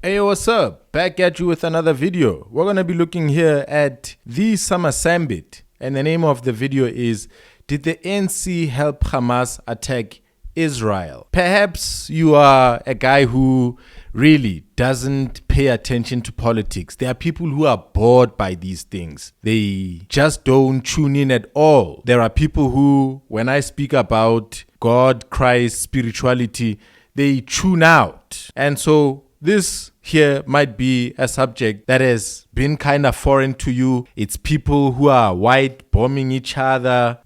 Hey, what's up? Back at you with another video. We're going to be looking here at the Sama Sambit. And the name of the video is, did the ANC help Hamas attack Israel? Perhaps you are a guy who really doesn't pay attention to politics. There are people who are bored by these things. They just don't tune in at all. There are people who, when I speak about God, Christ, spirituality, they tune out. And so this here might be a subject that has been kind of foreign to you. It's people who are white bombing each other.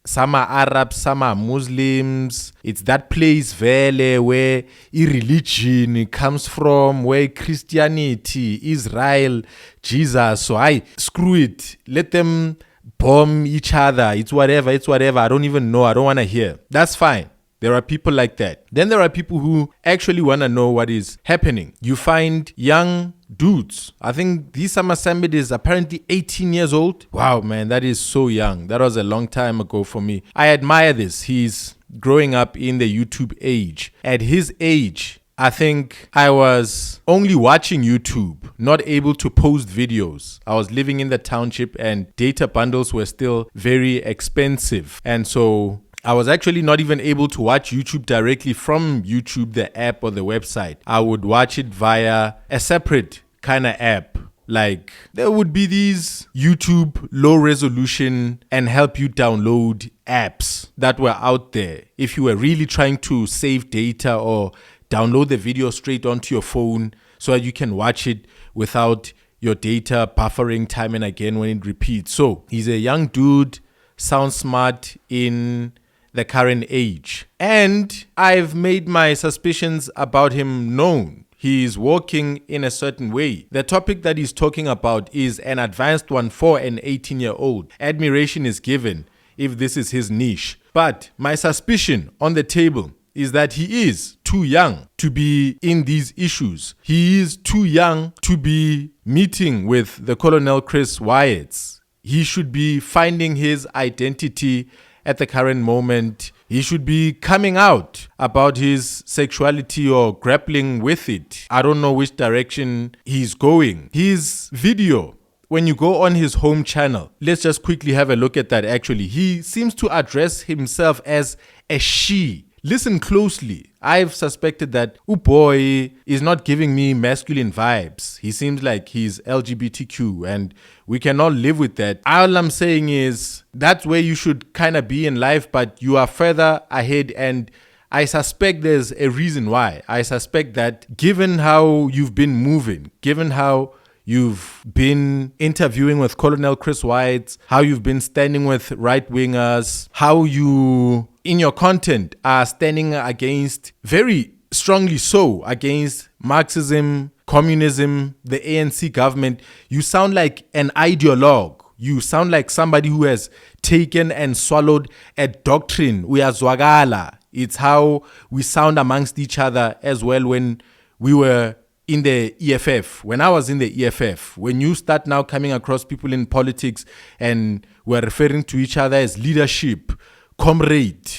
Some are Arabs, some are Muslims. It's that place where religion comes from, where Christianity, Israel, Jesus. So screw it. Let them bomb each other. It's whatever. I don't even know. I don't want to hear. That's fine. There are people like that. Then there are people who actually want to know what is happening. You find young dudes. I think this Sama Sambit is apparently 18 years old. Wow, man, that is so young. That was a long time ago for me. I admire this. He's growing up in the YouTube age. At his age, I think I was only watching YouTube, not able to post videos. I was living in the township and data bundles were still very expensive. And so I was actually not even able to watch YouTube directly from YouTube, the app or the website. I would watch it via a separate kind of app. Like there would be these YouTube low resolution and help you download apps that were out there. If you were really trying to save data or download the video straight onto your phone so that you can watch it without your data buffering time and again when it repeats. So he's a young dude, sounds smart in the current age. And I've made my suspicions about him known. He is walking in a certain way. The topic that he's talking about is an advanced one for an 18-year-old. Admiration is given if this is his niche. But my suspicion on the table is that he is too young to be in these issues. He is too young to be meeting with the Colonel Chris Wyatts. He should be finding his identity at the current moment. He should be coming out about his sexuality or grappling with it. I don't know which direction he's going. His video, when you go on his home channel, let's just quickly have a look at that actually. He seems to address himself as a she. Listen closely. I've suspected that, oh boy, is not giving me masculine vibes. He seems like he's LGBTQ and we cannot live with that. All I'm saying is that's where you should kind of be in life, but you are further ahead and I suspect there's a reason why. I suspect that given how you've been moving, given how you've been interviewing with Colonel Chris Wyatts, how you've been standing with right-wingers, how you, in your content, are standing against, very strongly so, against Marxism, communism, the ANC government. You sound like an ideologue. You sound like somebody who has taken and swallowed a doctrine. Uyazwakala. It's how we sound amongst each other as well when we were in the EFF. When I was in the EFF, when you start now coming across people in politics and we're referring to each other as leadership, comrade,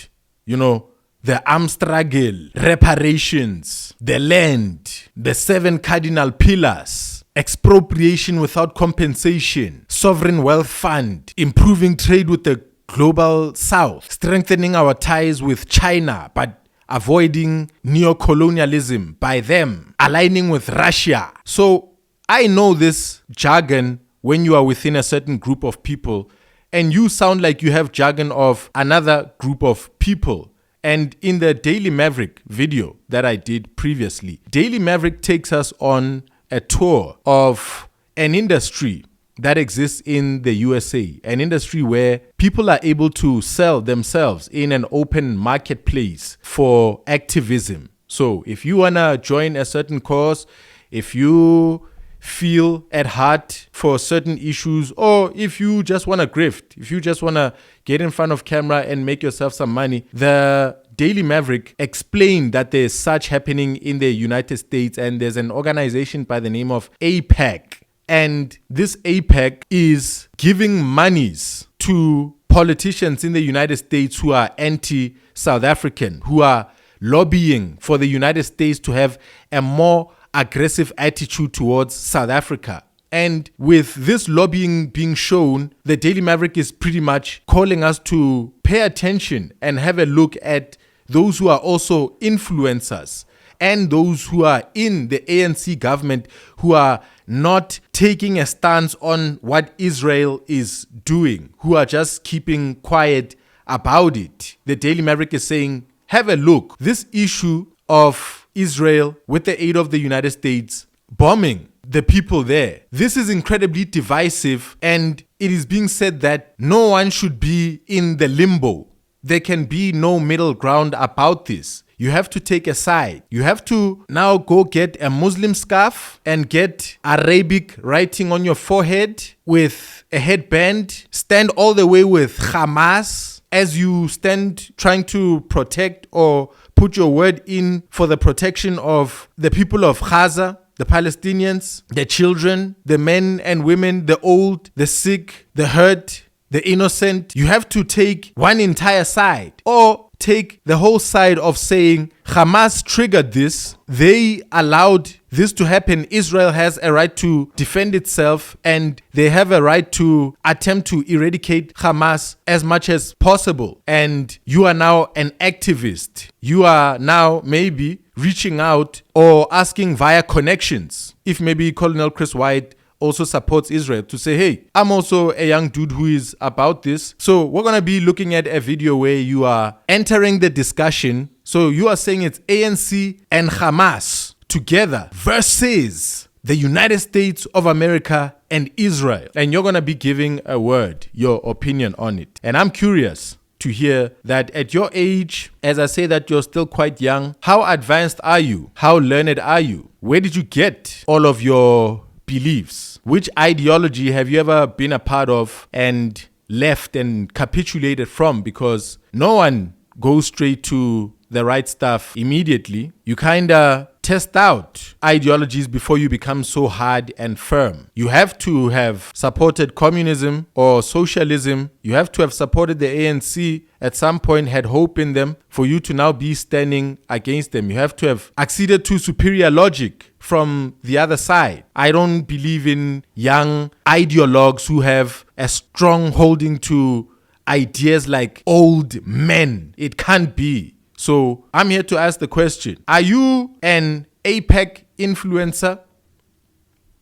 the armed struggle, reparations, the land, the 7 cardinal pillars, expropriation without compensation, sovereign wealth fund, improving trade with the global south, strengthening our ties with China, but avoiding neo-colonialism by them, aligning with Russia. So I know this jargon when you are within a certain group of people and you sound like you have jargon of another group of people. And in the Daily Maverick video that I did previously, Daily Maverick takes us on a tour of an industry that exists in the USA, an industry where people are able to sell themselves in an open marketplace for activism. So if you want to join a certain cause, if you feel at heart for certain issues, or if you just want to grift, if you just want to get in front of camera and make yourself some money, the Daily Maverick explained that there's such happening in the United States and there's an organization by the name of AIPAC. And this AIPAC is giving monies to politicians in the United States who are anti-South African, who are lobbying for the United States to have a more aggressive attitude towards South Africa. And with this lobbying being shown, the Daily Maverick is pretty much calling us to pay attention and have a look at those who are also influencers and those who are in the ANC government who are not taking a stance on what Israel is doing, who are just keeping quiet about it. The Daily Maverick is saying, have a look. This issue of Israel, with the aid of the United States, bombing the people there. This is incredibly divisive, and it is being said that no one should be in the limbo. There can be no middle ground about this. You have to take a side. You have to now go get a Muslim scarf and get Arabic writing on your forehead with a headband. Stand all the way with Hamas as you stand trying to protect or put your word in for the protection of the people of Gaza, the Palestinians, the children, the men and women, the old, the sick, the hurt, the innocent. You have to take one entire side, or take the whole side of saying Hamas triggered this. They allowed this to happen. Israel has a right to defend itself, and they have a right to attempt to eradicate Hamas as much as possible. And you are now an activist. You are now maybe reaching out or asking via connections. If maybe Colonel Chris White also supports Israel, to say, hey, I'm also a young dude who is about this. So we're going to be looking at a video where you are entering the discussion. So you are saying it's ANC and Hamas together versus the United States of America and Israel. And you're going to be giving a word, your opinion on it. And I'm curious to hear that at your age, as I say that you're still quite young, how advanced are you? How learned are you? Where did you get all of your beliefs? Which ideology have you ever been a part of and left and capitulated from? Because no one goes straight to the right stuff immediately. You kind of test out ideologies before you become so hard and firm. You have to have supported communism or socialism. You have to have supported the ANC at some point, had hope in them for you to now be standing against them. You have to have acceded to superior logic from the other side. I don't believe in young ideologues who have a strong holding to ideas like old men. It can't be. So I'm here to ask the question, are you an AIPAC influencer?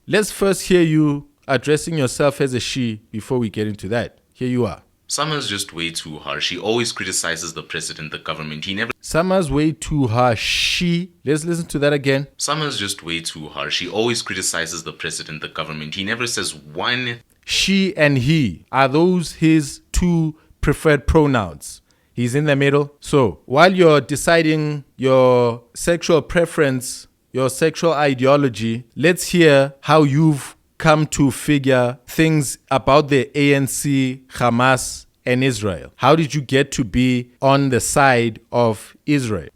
Let's first hear you addressing yourself as a she before we get into that. Here you are. Sama's just way too harsh. He always criticizes the president, the government. He never... Sama's way too harsh. Let's listen to that again. Sama's just way too harsh. He always criticizes the president, the government. He never says one... She and he, are those his two preferred pronouns? He's in the middle. So while you're deciding your sexual preference, your sexual ideology, let's hear how you've come to figure things about the ANC, Hamas, and Israel. How did you get to be on the side of Israel?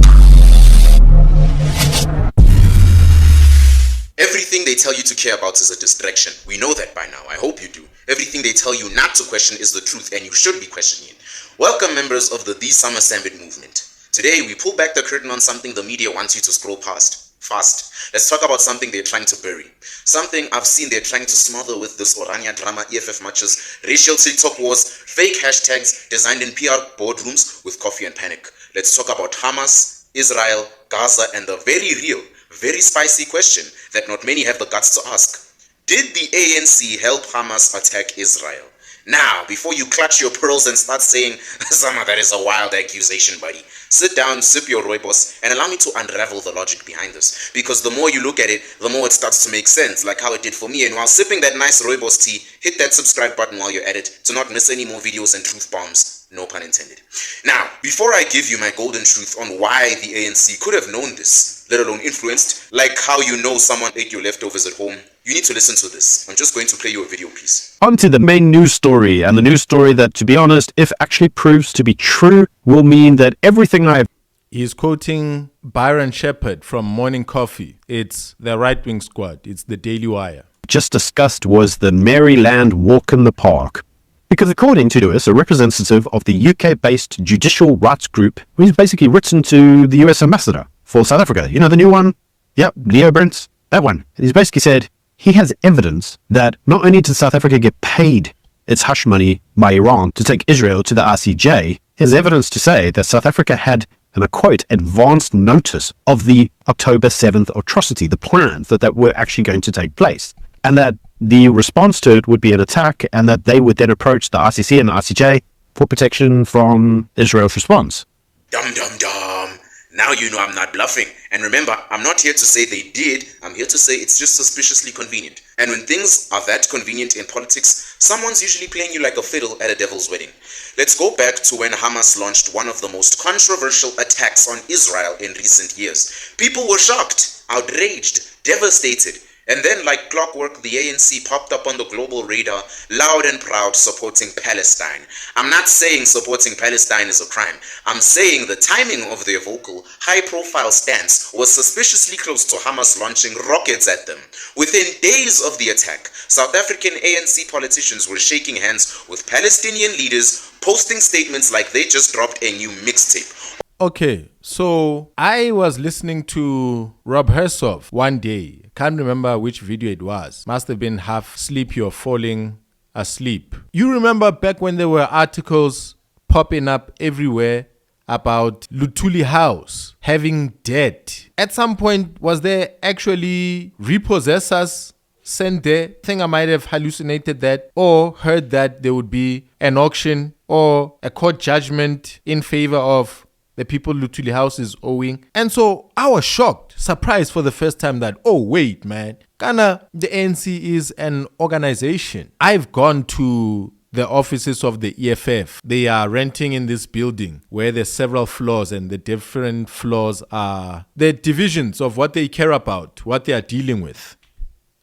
Everything they tell you to care about is a distraction. We know that by now. I hope you do. Everything they tell you not to question is the truth, and you should be questioning it. Welcome, members of the Sama Sambit movement. Today, we pull back the curtain on something the media wants you to scroll past. Fast. Let's talk about something they're trying to bury. Something I've seen they're trying to smother with this Orania drama, EFF matches, racial TikTok wars, fake hashtags designed in PR boardrooms with coffee and panic. Let's talk about Hamas, Israel, Gaza, and the very real, very spicy question that not many have the guts to ask. Did the ANC help Hamas attack Israel? Now, before you clutch your pearls and start saying, Sama, that is a wild accusation, buddy. Sit down, sip your rooibos, and allow me to unravel the logic behind this. Because the more you look at it, the more it starts to make sense, like how it did for me. And while sipping that nice rooibos tea, hit that subscribe button while you're at it to not miss any more videos and truth bombs. No pun intended. Now, before I give you my golden truth on why the ANC could have known this, let alone influenced, like how you know someone ate your leftovers at home, you need to listen to this. I'm just going to play you a video piece. On to the main news story, and the news story that, to be honest, if actually proves to be true, will mean that everything I've... He's quoting Byron Shepherd from Morning Coffee. It's the right-wing squad. It's the Daily Wire. just discussed was the Maryland Walk in the Park. Because according to Lewis, a representative of the UK-based judicial rights group, who's basically written to the US ambassador for South Africa. You know, the new one? Yep, Leo Brents. That one. He's basically said he has evidence that not only did South Africa get paid its hush money by Iran to take Israel to the ICJ, he has evidence to say that South Africa had, and I quote, advanced notice of the October 7th atrocity, the plans that were actually going to take place, and that the response to it would be an attack, and that they would then approach the ICC and the ICJ for protection from Israel's response. Dum dum dum. Now you know I'm not bluffing. And remember, I'm not here to say they did. I'm here to say it's just suspiciously convenient. And when things are that convenient in politics, someone's usually playing you like a fiddle at a devil's wedding. Let's go back to when Hamas launched one of the most controversial attacks on Israel in recent years. People were shocked, outraged, devastated. And then, like clockwork, the ANC popped up on the global radar, loud and proud, supporting Palestine. I'm not saying supporting Palestine is a crime. I'm saying the timing of their vocal, high-profile stance was suspiciously close to Hamas launching rockets at them. Within days of the attack, South African ANC politicians were shaking hands with Palestinian leaders, posting statements like they just dropped a new mixtape. Okay, so I was listening to Rob Hersov one day. Can't remember which video it was. Must have been half sleepy or falling asleep. You remember back when there were articles popping up everywhere about Lutuli House having debt. At some point, was there actually repossessors sent there? I think I might have hallucinated that or heard that there would be an auction or a court judgment in favor of the people Lutuli House is owing. And so I was shocked, surprised for the first time that, oh wait man, Ghana, the ANC is an organization. I've gone to the offices of the EFF. They are renting in this building where there's several floors, and the different floors are the divisions of what they care about, what they are dealing with.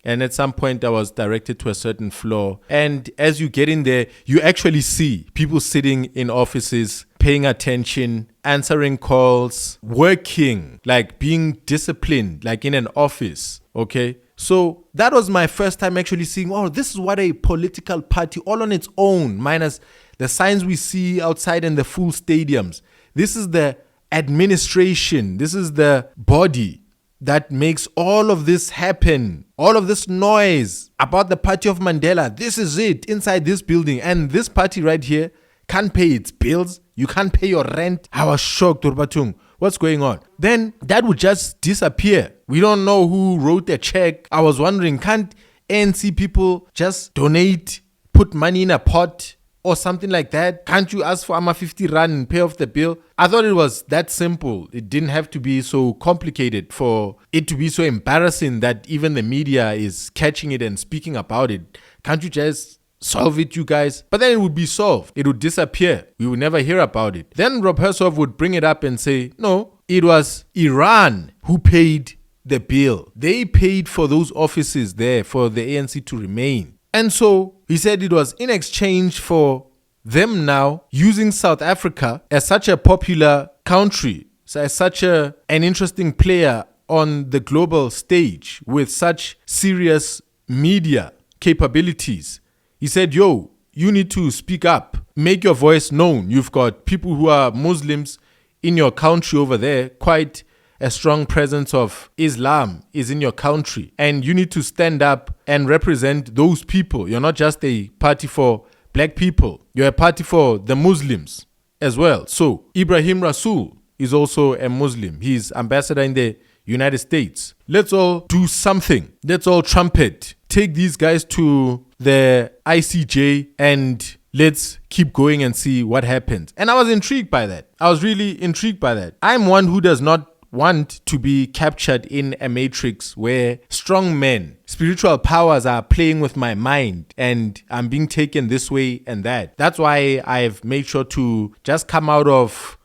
And at some point I was directed to a certain floor. And as you get in there, you actually see people sitting in offices, paying attention, answering calls, working, like being disciplined, like in an office. Okay. So that was my first time actually seeing, oh, this is what a political party all on its own, minus the signs we see outside in the full stadiums. This is the administration. This is the body that makes all of this happen, all of this noise about the party of Mandela. This is it inside this building. And this party right here can't pay its bills. You can't pay your rent. I was shocked, Turbatung. What's going on? Then that would just disappear. We don't know who wrote the check. I was wondering, can't ANC people just donate, put money in a pot or something like that? Can't you ask for AMA 50 rand and pay off the bill? I thought it was that simple. It didn't have to be so complicated for it to be so embarrassing that even the media is catching it and speaking about it. Can't you just solve it, you guys? But then it would be solved. It would disappear. We would never hear about it. Then Rob Hersov would bring it up and say, no, it was Iran who paid the bill. They paid for those offices there for the ANC to remain. And so he said it was in exchange for them now using South Africa as such a popular country, as such an interesting player on the global stage with such serious media capabilities. He said, yo, you need to speak up, make your voice known. You've got people who are Muslims in your country over there, quite a strong presence of Islam is in your country, and you need to stand up and represent those people. You're not just a party for black people. You're a party for the Muslims as well. So Ibrahim Rasool is also a Muslim. He's ambassador in the United States. Let's all do something. Let's all trumpet. Take these guys to the ICJ and let's keep going and see what happens. And I was intrigued by that. I was really intrigued by that. I'm one who does not want to be captured in a matrix where strong men, spiritual powers are playing with my mind and I'm being taken this way and that. That's why I've made sure to just come out of,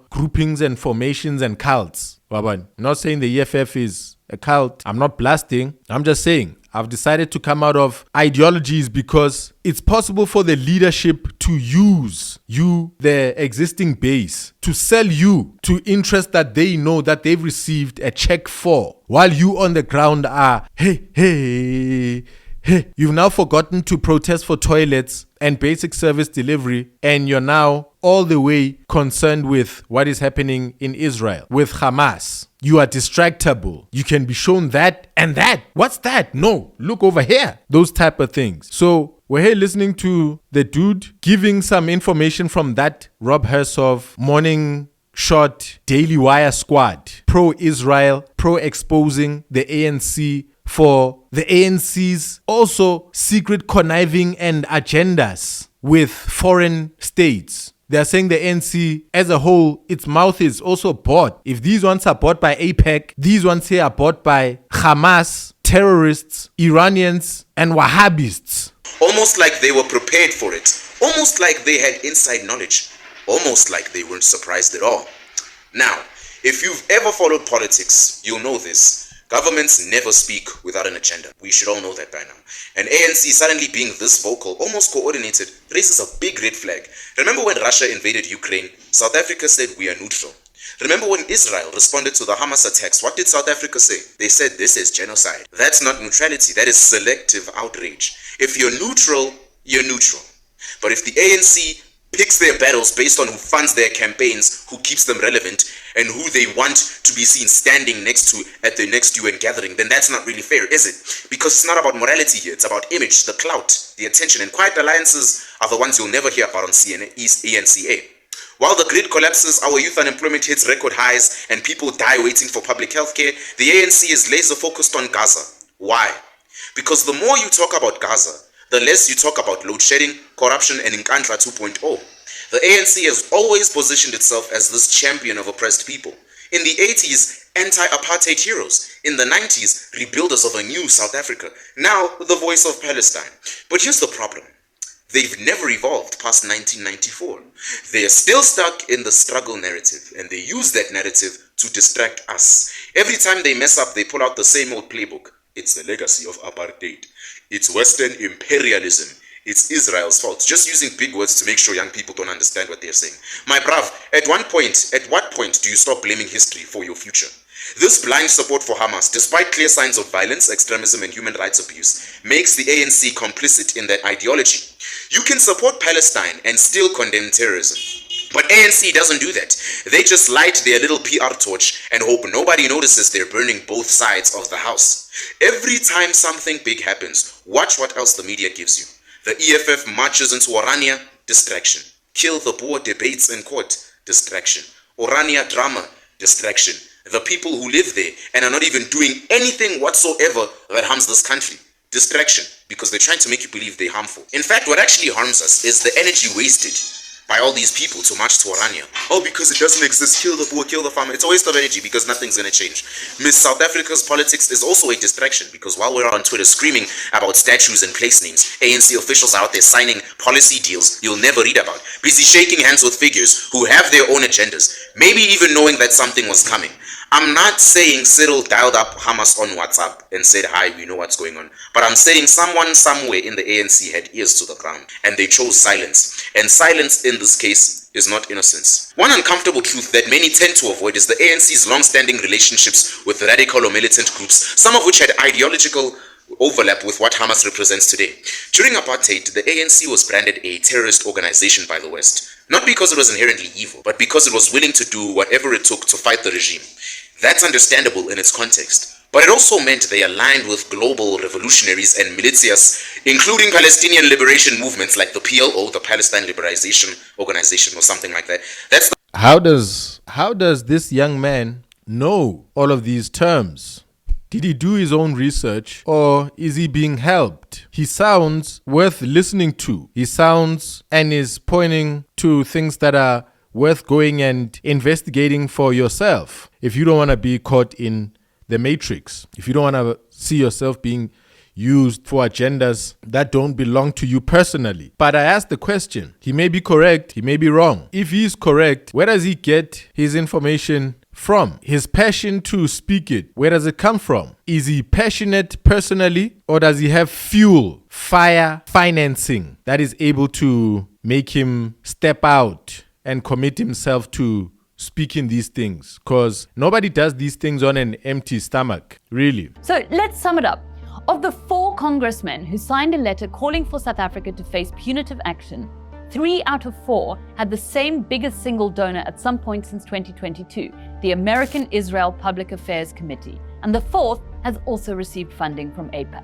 groupings and formations and cults. I'm not saying the EFF is a cult. I'm not blasting. I'm just saying I've decided to come out of ideologies because it's possible for the leadership to use you, the existing base, to sell you to interests that they know that they've received a check for, while you on the ground are, hey, hey, you've now forgotten to protest for toilets and basic service delivery, and you're now all the way concerned with what is happening in Israel with Hamas. You are distractible. You can be shown that and that. What's that? No, look over here. Those type of things. So we're here listening to the dude giving some information from that Rob Hersov morning shot Daily Wire squad. Pro-Israel, pro-exposing the ANC for the ANC's also secret conniving and agendas with foreign states. They're saying the ANC as a whole, its mouth is also bought. If these ones are bought by AIPAC, these ones here are bought by Hamas, terrorists, Iranians, and Wahhabists. Almost like they were prepared for it. Almost like they had inside knowledge. Almost like they weren't surprised at all. Now, if you've ever followed politics, you'll know this. Governments never speak without an agenda. We should all know that by now. And ANC suddenly being this vocal, almost coordinated, raises a big red flag. Remember when Russia invaded Ukraine? South Africa said we are neutral. Remember when Israel responded to the Hamas attacks? What did South Africa say? They said this is genocide. That's not neutrality. That is selective outrage. If you're neutral, you're neutral. But if the ANC picks their battles based on who funds their campaigns, who keeps them relevant, and who they want to be seen standing next to at the next UN gathering, then that's not really fair, is it? Because it's not about morality here, it's about image, the clout, the attention, and quiet alliances are the ones you'll never hear about on ENCA. While the grid collapses, our youth unemployment hits record highs, and people die waiting for public health care, the ANC is laser focused on Gaza. Why? Because the more you talk about Gaza, the less you talk about load shedding, corruption, and Nkandla 2.0. The ANC has always positioned itself as this champion of oppressed people. In the 80s, anti-apartheid heroes. In the 90s, rebuilders of a new South Africa. Now, the voice of Palestine. But here's the problem. They've never evolved past 1994. They are still stuck in the struggle narrative, and they use that narrative to distract us. Every time they mess up, they pull out the same old playbook. It's the legacy of apartheid. It's Western imperialism. It's Israel's fault. Just using big words to make sure young people don't understand what they're saying. My bruv, at what point do you stop blaming history for your future? This blind support for Hamas, despite clear signs of violence, extremism, and human rights abuse, makes the ANC complicit in that ideology. You can support Palestine and still condemn terrorism. But ANC doesn't do that. They just light their little PR torch and hope nobody notices they're burning both sides of the house. Every time something big happens, watch what else the media gives you. The EFF marches into Orania, distraction. Kill the Boer debates in court, distraction. Orania drama, distraction. The people who live there and are not even doing anything whatsoever that harms this country, distraction, because they're trying to make you believe they're harmful. In fact, what actually harms us is the energy wasted by all these people to march to Orania. Oh, because it doesn't exist, kill the Boer, kill the farmer. It's a waste of energy because nothing's going to change. Miss South Africa's politics is also a distraction because while we're on Twitter screaming about statues and place names, ANC officials are out there signing policy deals you'll never read about, busy shaking hands with figures who have their own agendas, maybe even knowing that something was coming. I'm not saying Cyril dialed up Hamas on WhatsApp and said, hi, we know what's going on. But I'm saying someone somewhere in the ANC had ears to the ground and they chose silence. And silence in this case is not innocence. One uncomfortable truth that many tend to avoid is the ANC's long-standing relationships with radical or militant groups, some of which had ideological overlap with what Hamas represents today. During apartheid, the ANC was branded a terrorist organization by the West. Not because it was inherently evil, but because it was willing to do whatever it took to fight the regime. That's understandable in its context. But it also meant they aligned with global revolutionaries and militias, including Palestinian liberation movements like the PLO, the Palestine Liberation Organization, or something like that. How does this young man know all of these terms? Did he do his own research or is he being helped? He sounds worth listening to. He sounds and is pointing to things that are worth going and investigating for yourself. If you don't want to be caught in the matrix, if you don't want to see yourself being used for agendas that don't belong to you personally. But I asked the question, he may be correct, he may be wrong. If he's correct, where does he get his information from? His passion to speak it, where does it come from? Is he passionate personally, or does he have fuel, fire, financing that is able to make him step out and commit himself to speaking these things? Because nobody does these things on an empty stomach, really. So let's sum it up. Of the 4 congressmen who signed a letter calling for South Africa to face punitive action, 3 out of 4 had the same biggest single donor at some point since 2022, the American Israel Public Affairs Committee, and the 4th has also received funding from AIPAC.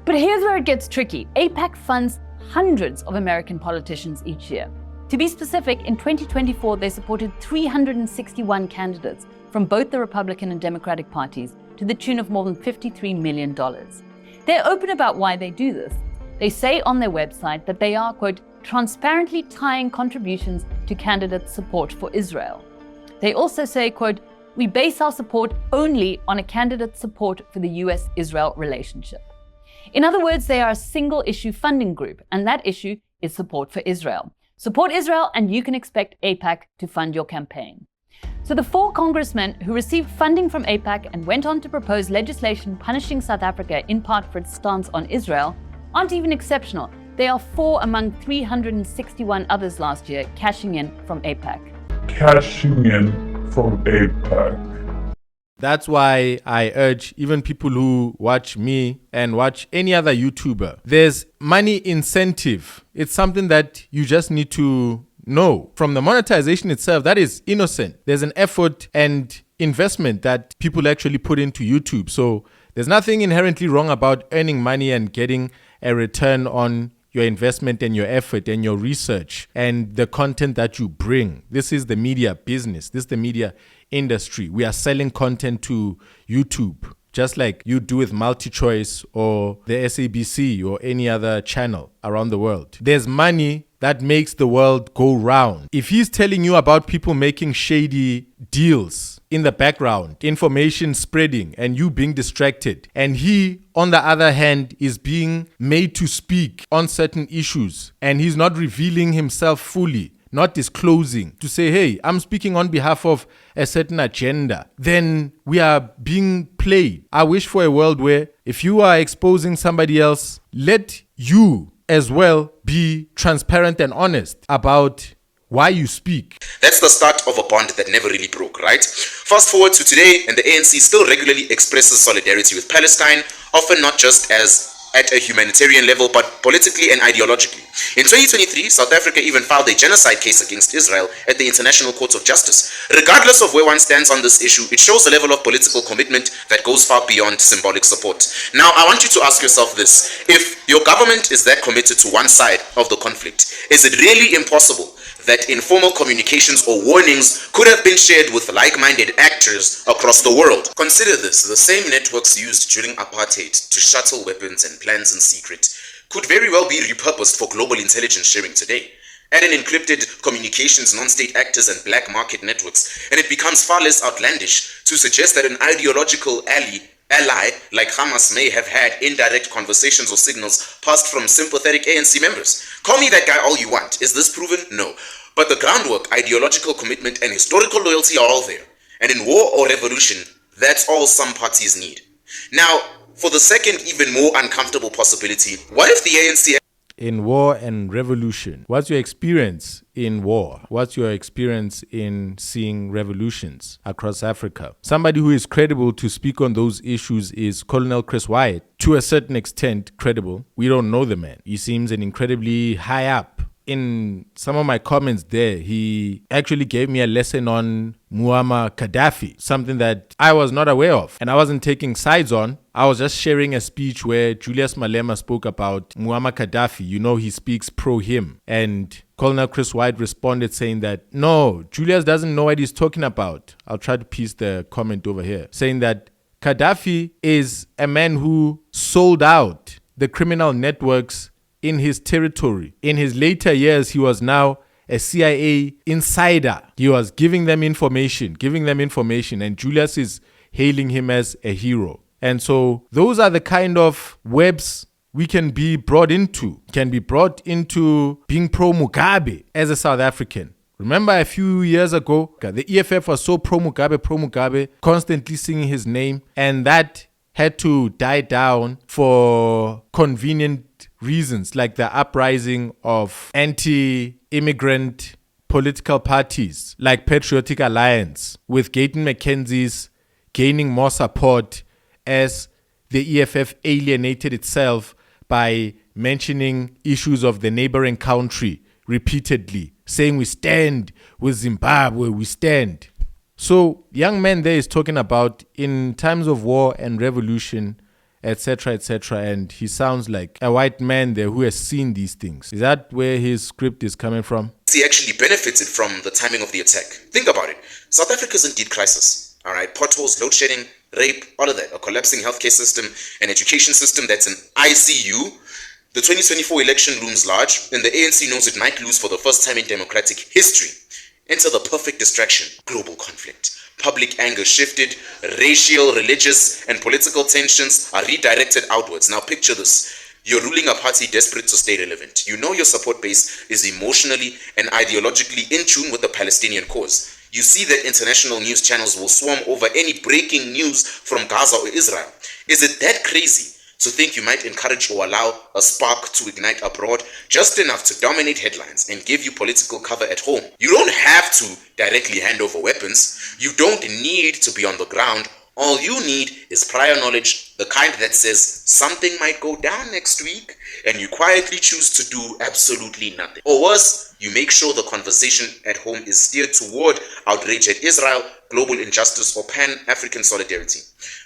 But here's where it gets tricky. AIPAC funds hundreds of American politicians each year. To be specific, in 2024, they supported 361 candidates from both the Republican and Democratic parties to the tune of more than $53 million. They're open about why they do this. They say on their website that they are, quote, transparently tying contributions to candidates' support for Israel. They also say, quote, we base our support only on a candidate's support for the US-Israel relationship. In other words, they are a single-issue funding group, and that issue is support for Israel. Support Israel, and you can expect AIPAC to fund your campaign. So the 4 congressmen who received funding from AIPAC and went on to propose legislation punishing South Africa in part for its stance on Israel aren't even exceptional. They are 4 among 361 others last year cashing in from AIPAC. Cashing in from AIPAC. That's why I urge even people who watch me and watch any other YouTuber, there's money incentive. It's something that you just need to know. From the monetization itself, that is innocent. There's an effort and investment that people actually put into YouTube. So there's nothing inherently wrong about earning money and getting a return on your investment and your effort and your research and the content that you bring. This is the media business. This is the media industry. We are selling content to YouTube, just like you do with MultiChoice or the SABC or any other channel around the world. There's money that makes the world go round. If he's telling you about people making shady deals in the background, information spreading and you being distracted, and he, on the other hand, is being made to speak on certain issues and he's not revealing himself fully, not disclosing, to say, hey, I'm speaking on behalf of a certain agenda, then we are being played. I wish for a world where if you are exposing somebody else, let you as well be transparent and honest about why you speak. That's the start of a bond that never really broke, right? Fast forward to today, and the ANC still regularly expresses solidarity with Palestine, often not just as at a humanitarian level, but politically and ideologically. In 2023, South Africa even filed a genocide case against Israel at the International Court of Justice. Regardless of where one stands on this issue, it shows a level of political commitment that goes far beyond symbolic support. Now, I want you to ask yourself this. If your government is that committed to one side of the conflict, is it really impossible that informal communications or warnings could have been shared with like-minded actors across the world? Consider this: the same networks used during apartheid to shuttle weapons and plans in secret could very well be repurposed for global intelligence sharing today. Add in encrypted communications, non-state actors, and black market networks, and it becomes far less outlandish to suggest that an ideological ally like Hamas may have had indirect conversations or signals passed from sympathetic ANC members. Call me that guy all you want. Is this proven? No. But the groundwork, ideological commitment, and historical loyalty are all there. And in war or revolution, that's all some parties need. Now, for the second, even more uncomfortable possibility, what if the ANC... In war and revolution, what's your experience in war? What's your experience in seeing revolutions across Africa? Somebody who is credible to speak on those issues is Colonel Chris Wyatt. To a certain extent, credible. We don't know the man. He seems an incredibly high up. In some of my comments there, he actually gave me a lesson on Muammar Gaddafi, something that I was not aware of and I wasn't taking sides on. I was just sharing a speech where Julius Malema spoke about Muammar Gaddafi. You know, he speaks pro him. And Colonel Chris White responded saying that, no, Julius doesn't know what he's talking about. I'll try to piece the comment over here, saying that Gaddafi is a man who sold out the criminal networks in his territory. In his later years, he was now a CIA insider. He was giving them information, and Julius is hailing him as a hero. And so those are the kind of webs we can be brought into. Can be brought into being pro-Mugabe as a South African. Remember a few years ago, the EFF was so pro-Mugabe, constantly singing his name, and that had to die down for convenient reasons, like the uprising of anti-immigrant political parties like Patriotic Alliance, with Gayton McKenzie's gaining more support as the EFF alienated itself by mentioning issues of the neighboring country repeatedly, saying we stand with Zimbabwe, we stand. So young man there is talking about in times of war and revolution, etc., etc., and he sounds like a white man there who has seen these things. Is that where his script is coming from? He actually benefited from the timing of the attack. Think about it. South Africa is indeed crisis. All right, potholes, load shedding, rape, all of that. A collapsing healthcare system, an education system that's an ICU. The 2024 election looms large, and the ANC knows it might lose for the first time in democratic history. Enter the perfect distraction: global conflict. Public anger shifted, racial, religious, and political tensions are redirected outwards. Now picture this. You're ruling a party desperate to stay relevant. You know your support base is emotionally and ideologically in tune with the Palestinian cause. You see that international news channels will swarm over any breaking news from Gaza or Israel. Is it that crazy to think you might encourage or allow a spark to ignite abroad, just enough to dominate headlines and give you political cover at home? You don't have to directly hand over weapons. You don't need to be on the ground. All you need is prior knowledge, the kind that says something might go down next week, and you quietly choose to do absolutely nothing. Or worse, you make sure the conversation at home is steered toward outrage at Israel, global injustice, or pan-African solidarity.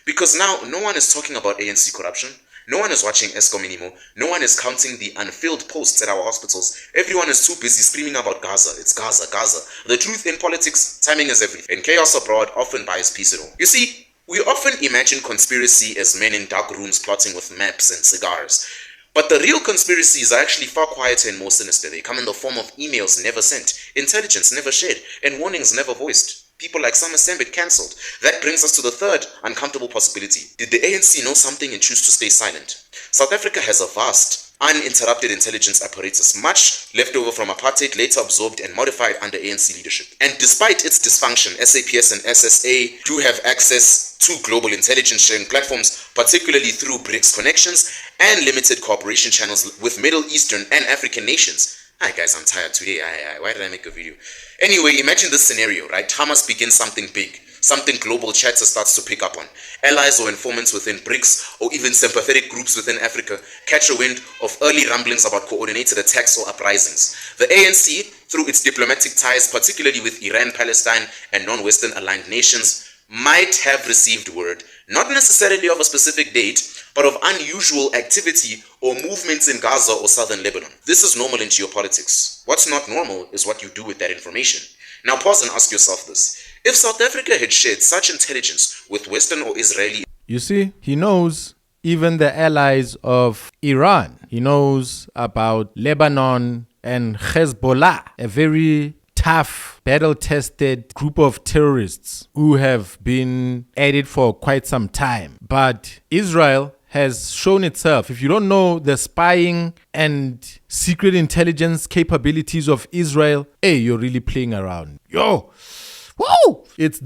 Because now, no one is talking about ANC corruption. No one is watching ESCOM anymore. No one is counting the unfilled posts at our hospitals. Everyone is too busy screaming about Gaza. It's Gaza, Gaza. The truth in politics, timing is everything. And chaos abroad often buys peace at home. You see, we often imagine conspiracy as men in dark rooms plotting with maps and cigars. But the real conspiracies are actually far quieter and more sinister. They come in the form of emails never sent, intelligence never shared, and warnings never voiced. People like Sama Sambit cancelled. That brings us to the third uncomfortable possibility. Did the ANC know something and choose to stay silent? South Africa has a vast, uninterrupted intelligence apparatus, much left over from apartheid, later absorbed and modified under ANC leadership. And despite its dysfunction, SAPS and SSA do have access to global intelligence sharing platforms, particularly through BRICS connections and limited cooperation channels with Middle Eastern and African nations. Hi guys, I'm tired today. Why did I make a video? Anyway, imagine this scenario, right? Hamas begins something big, something global chatter starts to pick up on. Allies or informants within BRICS or even sympathetic groups within Africa catch a wind of early rumblings about coordinated attacks or uprisings. The ANC, through its diplomatic ties, particularly with Iran, Palestine, and non-Western aligned nations, might have received word, not necessarily of a specific date, but of unusual activity or movements in Gaza or southern Lebanon. This is normal in geopolitics. What's not normal is what you do with that information. Now pause and ask yourself this. If South Africa had shared such intelligence with Western or Israeli... You see, he knows even the allies of Iran. He knows about Lebanon and Hezbollah, a very tough, battle-tested group of terrorists who have been at it for quite some time. But Israel has shown itself. If you don't know the spying and secret intelligence capabilities of Israel, hey, you're really playing around. Yo, whoa! It's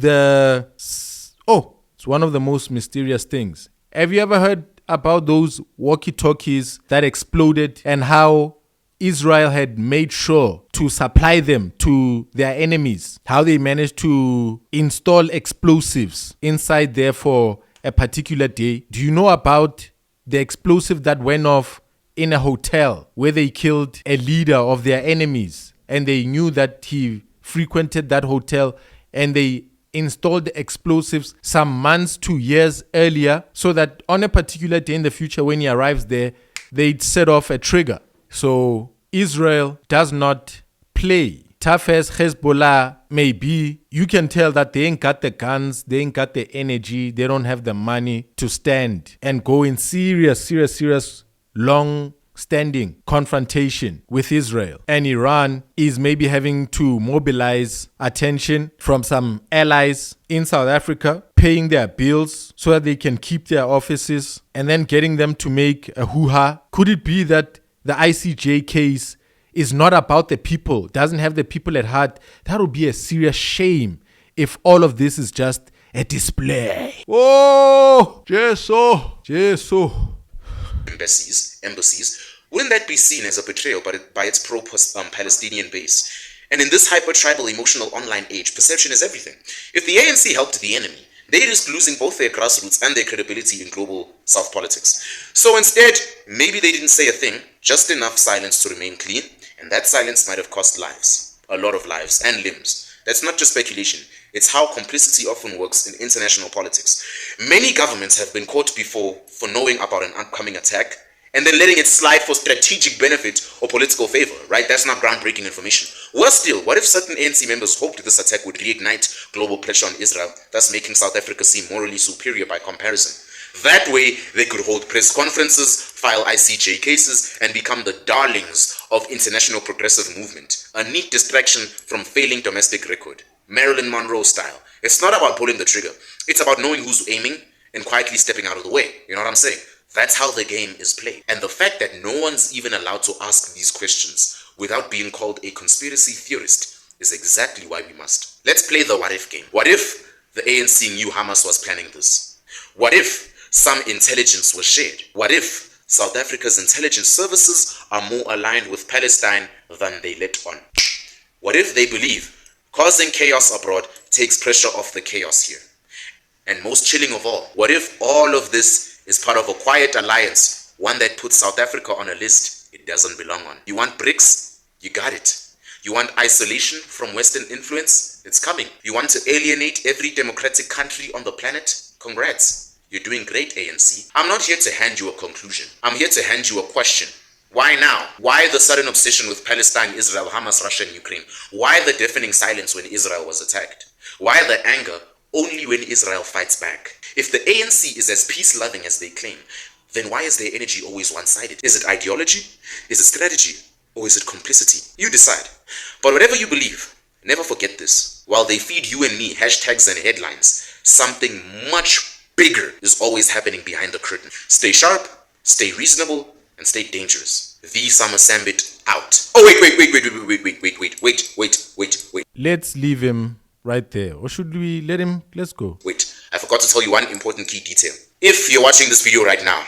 one of the most mysterious things. Have you ever heard about those walkie-talkies that exploded and how Israel had made sure to supply them to their enemies? How they managed to install explosives inside there for a particular day. Do you know about the explosive that went off in a hotel where they killed a leader of their enemies, and they knew that he frequented that hotel, and they installed the explosives some months to years earlier so that on a particular day in the future when he arrives there, they'd set off a trigger. So Israel does not play. Tough as Hezbollah may be, you can tell that they ain't got the guns, they ain't got the energy, they don't have the money to stand and go in serious, long-standing confrontation with Israel. And Iran is maybe having to mobilize attention from some allies in South Africa, paying their bills so that they can keep their offices, and then getting them to make a hoo-ha. Could it be that the ICJ case is not about the people, doesn't have the people at heart? That would be a serious shame if all of this is just a display. Oh, Jesus. Embassies, wouldn't that be seen as a betrayal by its pro-Palestinian base? And in this hyper-tribal emotional online age, perception is everything. If the ANC helped the enemy, they risk losing both their grassroots and their credibility in global South politics. So instead, maybe they didn't say a thing, just enough silence to remain clean, and that silence might have cost lives, a lot of lives and limbs. That's not just speculation, it's how complicity often works in international politics. Many governments have been caught before for knowing about an upcoming attack and then letting it slide for strategic benefit or political favor, right? That's not groundbreaking information. Worse still, what if certain ANC members hoped this attack would reignite global pressure on Israel, thus making South Africa seem morally superior by comparison? That way, they could hold press conferences, file ICJ cases, and become the darlings of international progressive movement. A neat distraction from failing domestic record. Marilyn Monroe style. It's not about pulling the trigger. It's about knowing who's aiming and quietly stepping out of the way. You know what I'm saying? That's how the game is played. And the fact that no one's even allowed to ask these questions without being called a conspiracy theorist is exactly why we must. Let's play the what if game. What if the ANC knew Hamas was planning this? What if some intelligence was shared? What if South Africa's intelligence services are more aligned with Palestine than they let on? What if they believe causing chaos abroad takes pressure off the chaos here? And most chilling of all, what if all of this is part of a quiet alliance, one that puts South Africa on a list it doesn't belong on? You want BRICS? You got it. You want isolation from Western influence? It's coming. You want to alienate every democratic country on the planet? Congrats. You're doing great, ANC. I'm not here to hand you a conclusion. I'm here to hand you a question. Why now? Why the sudden obsession with Palestine, Israel, Hamas, Russia, and Ukraine? Why the deafening silence when Israel was attacked? Why the anger only when Israel fights back? If the ANC is as peace-loving as they claim, then why is their energy always one-sided? Is it ideology? Is it strategy? Or is it complicity? You decide. But whatever you believe, never forget this. While they feed you and me hashtags and headlines, something much bigger is always happening behind the curtain. Stay sharp, stay reasonable, and stay dangerous. The Sama Sambit out. Oh, wait. Let's leave him right there. Or should we let him? Let's go. Wait, I forgot to tell you one important key detail. If you're watching this video right now,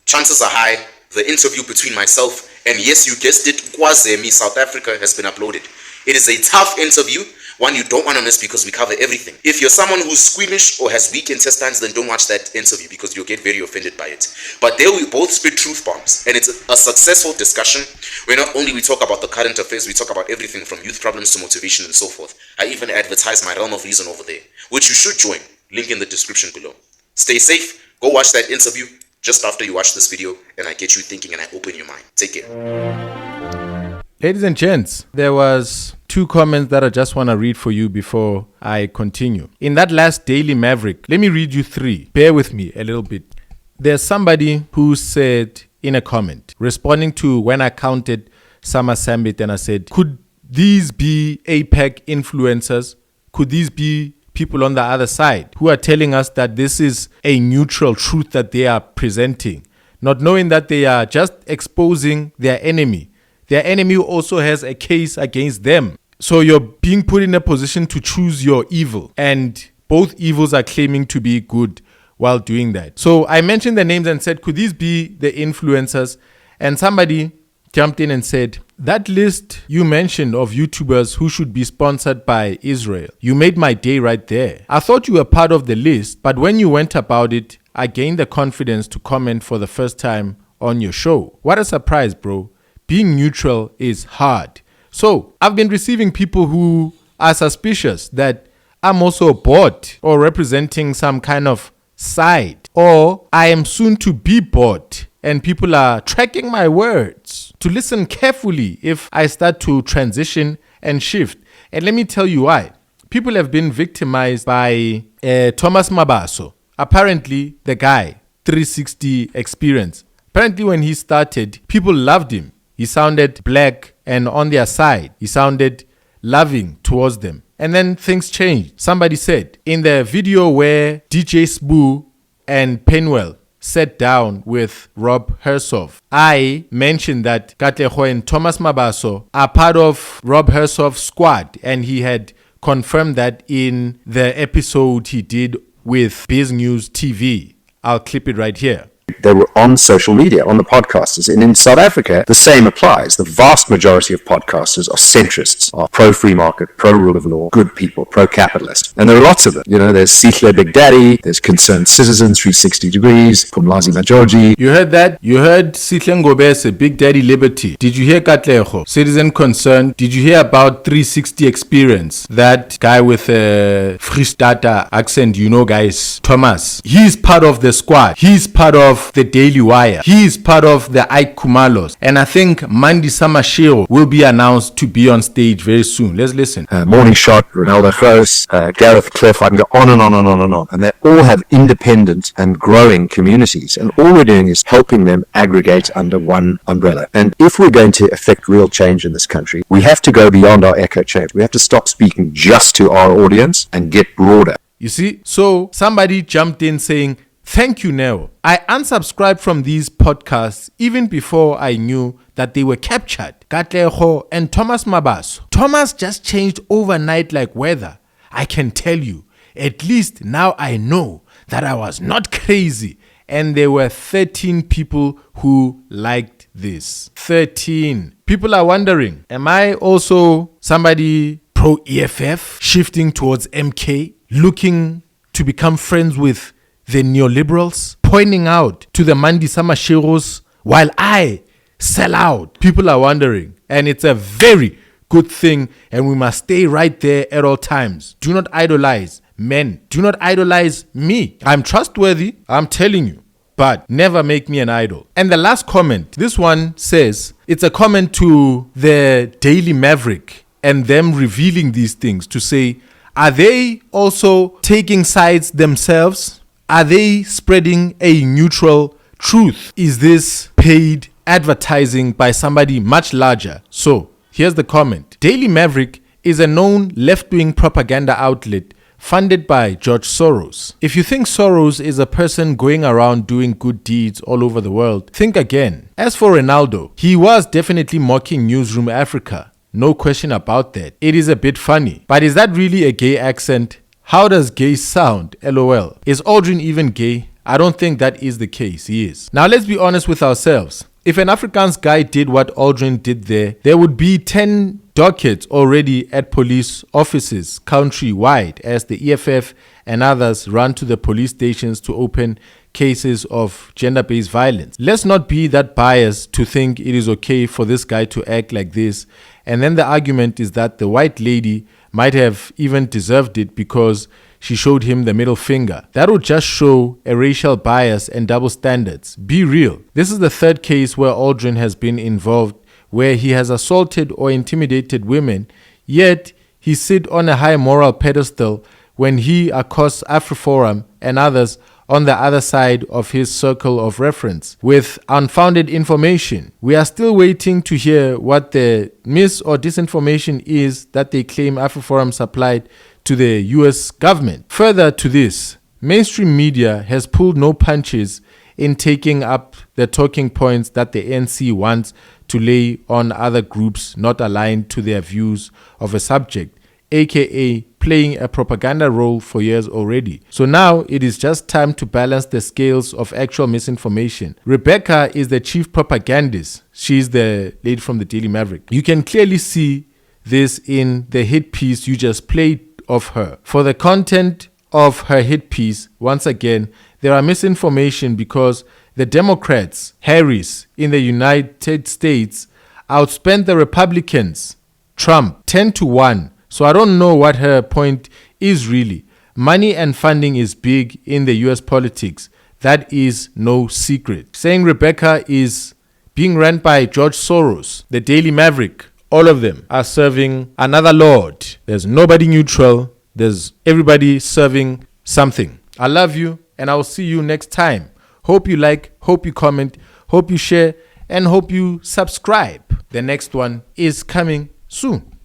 chances are high the interview between myself and, yes, you guessed it, Kwazemi, South Africa, has been uploaded. It is a tough interview, one you don't want to miss because we cover everything. If you're someone who's squeamish or has weak intestines, then don't watch that interview because you'll get very offended by it. But there we both spit truth bombs, and it's a successful discussion where not only we talk about the current affairs, we talk about everything from youth problems to motivation and so forth. I even advertise my realm of reason over there, which you should join. Link in the description below. Stay safe. Go watch that interview just after you watch this video, and I get you thinking and I open your mind. Take care. Ladies and gents, there was 2 comments that I just want to read for you before I continue. In that last Daily Maverick, let me read you 3. Bear with me a little bit. There's somebody who said in a comment, responding to when I counted Sama Sambit, and I said, could these be AIPAC influencers? Could these be people on the other side who are telling us that this is a neutral truth that they are presenting, not knowing that they are just exposing their enemy? Their enemy also has a case against them. So you're being put in a position to choose your evil, and both evils are claiming to be good while doing that. So I mentioned the names and said, could these be the influencers? And somebody jumped in and said, that list you mentioned of YouTubers who should be sponsored by Israel, you made my day right there. I thought you were part of the list, but when you went about it, I gained the confidence to comment for the first time on your show. What a surprise, bro. Being neutral is hard. So I've been receiving people who are suspicious that I'm also a bot or representing some kind of side, or I am soon to be bot, and people are tracking my words to listen carefully if I start to transition and shift. And let me tell you why. People have been victimized by Thomas Mabaso. Apparently, the guy, 360 experience. Apparently, when he started, people loved him. He sounded black and on their side. He sounded loving towards them. And then things changed. Somebody said, in the video where DJ Sbu and Penwell sat down with Rob Hersov, I mentioned that Katleho and Thomas Mabaso are part of Rob Hersov's squad, and he had confirmed that in the episode he did with Biz News TV. I'll clip it right here. They were on social media, on the podcasters. And in South Africa, the same applies. The vast majority of podcasters are centrists, are pro-free market, pro-rule of law, good people, pro-capitalist. And there are lots of them. You know, there's Sihle Big Daddy, there's Concerned Citizens, 360 Degrees, Pumlazi Majoji. You heard that? You heard Sihle Ngobese, Big Daddy Liberty. Did you hear Katlego, Citizen Concerned? Did you hear about 360 Experience? That guy with a Freestata accent, you know, guys, Thomas. He's part of the squad. He's part of the Daily Wire. He's part of the Ikumalos. And I think Mandi Samashiro will be announced to be on stage very soon. Let's listen. Morning Shot, Ronaldo Gross, Gareth Cliff, I can go on and on and on and on. And they all have independent and growing communities. And all we're doing is helping them aggregate under one umbrella. And if we're going to effect real change in this country, we have to go beyond our echo chamber. We have to stop speaking just to our audience and get broader. You see, so somebody jumped in saying, thank you, Neo. I unsubscribed from these podcasts even before I knew that they were captured. Katlego and Thomas Mabaso. Thomas just changed overnight like weather. I can tell you, at least now I know that I was not crazy. And there were 13 people who liked this. 13. People are wondering, am I also somebody pro-EFF, shifting towards MK, looking to become friends with the neoliberals, pointing out to the Mandi Samashiros while I sell out? People are wondering, and it's a very good thing, and we must stay right there at all times. Do not idolize men. Do not idolize me. I'm trustworthy, I'm telling you, but never make me an idol. And the last comment, this one says, it's a comment to the Daily Maverick and them revealing these things to say, are they also taking sides themselves? Are they spreading a neutral truth? Is this paid advertising by somebody much larger? So here's the comment. Daily Maverick is a known left-wing propaganda outlet funded by George Soros. If you think Soros is a person going around doing good deeds all over the world, think again. As for Ronaldo, he was definitely mocking Newsroom Africa. No question about that. It is a bit funny. But is that really a gay accent? How does gay sound? LOL. Is Aldrin even gay? I don't think that is the case. He is. Now let's be honest with ourselves. If an Afrikaans guy did what Aldrin did there would be 10 dockets already at police offices countrywide as the EFF and others run to the police stations to open cases of gender-based violence. Let's not be that biased to think it is okay for this guy to act like this. And then the argument is that the white lady might have even deserved it because she showed him the middle finger. That would just show a racial bias and double standards. Be real. This is the third case where Aldrin has been involved, where he has assaulted or intimidated women, yet he sit on a high moral pedestal when he accosts AfriForum and others on the other side of his circle of reference with unfounded information. We are still waiting to hear what the mis or disinformation is that they claim AfriForum supplied to the US government. Further to this, mainstream media has pulled no punches in taking up the talking points that the ANC wants to lay on other groups not aligned to their views of a subject, aka playing a propaganda role for years already. So now it is just time to balance the scales of actual misinformation. Rebecca is the chief propagandist. She's the lady from the Daily Maverick. You can clearly see this in the hit piece you just played of her. For the content of her hit piece, once again, there are misinformation because the Democrats, Harris, in the United States outspent the Republicans, Trump, 10-1. So I don't know what her point is really. Money and funding is big in the US politics. That is no secret. Saying Rebecca is being run by George Soros, the Daily Maverick, all of them are serving another lord. There's nobody neutral. There's everybody serving something. I love you and I will see you next time. Hope you like, hope you comment, hope you share, and hope you subscribe. The next one is coming soon.